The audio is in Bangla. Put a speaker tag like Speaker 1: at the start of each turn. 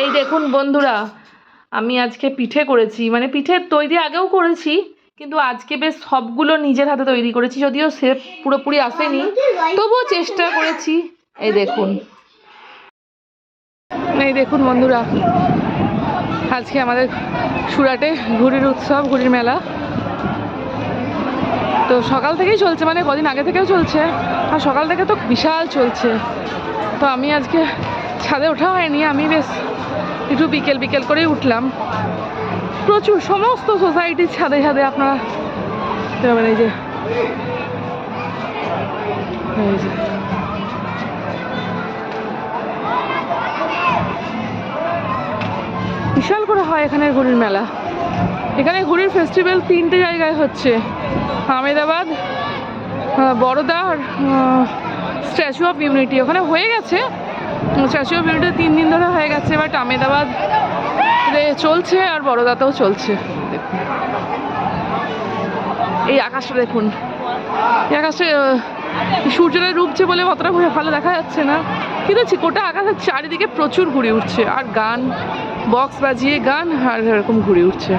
Speaker 1: এই দেখুন বন্ধুরা, আমি আজকে পিঠে করেছি। মানে পিঠে তৈরি আগেও করেছি, কিন্তু আজকে বেশ সবগুলো নিজের হাতে তৈরি করেছি। যদিও সে পুরোপুরি আসেনি, তবুও চেষ্টা করেছি। এই দেখুন, এই দেখুন বন্ধুরা, আজকে আমাদের সুরাটে ঘুড়ির উৎসব, ঘুড়ির মেলা। তো সকাল থেকেই চলছে, মানে কদিন আগে থেকেও চলছে, আর সকাল থেকে তো বিশাল চলছে। তো আমি আজকে ছাদে ওঠা হয়নি, আমি বেশ একটু বিকেল বিকেল করেই উঠলাম। প্রচুর সমস্ত সোসাইটির ছাদে ছাদে আপনারা এই যে বিশাল করে হয় এখানে ঘুড়ির মেলা। এখানে ঘুড়ির ফেস্টিভ্যাল 3টে জায়গায় হচ্ছে, আহমেদাবাদ, বড়োদা আর স্ট্যাচু অফ ইউনিটি। ওখানে হয়ে গেছে, স্ট্যাচু অফ ইউনিটি 3 দিন ধরে হয়ে গেছে, বাট আহমেদাবাদ চলছে আর বড়োদাতেও চলছে। দেখুন এই আকাশটা, দেখুন এই আকাশটা সূর্যটা ডুবছে বলে অতটা ভালো দেখা যাচ্ছে না, কিন্তু গোটা আকাশের চারিদিকে প্রচুর ঘুড়ি উঠছে, আর গান বক্স বাজিয়ে গান আর এরকম ঘুড়ি উঠছে।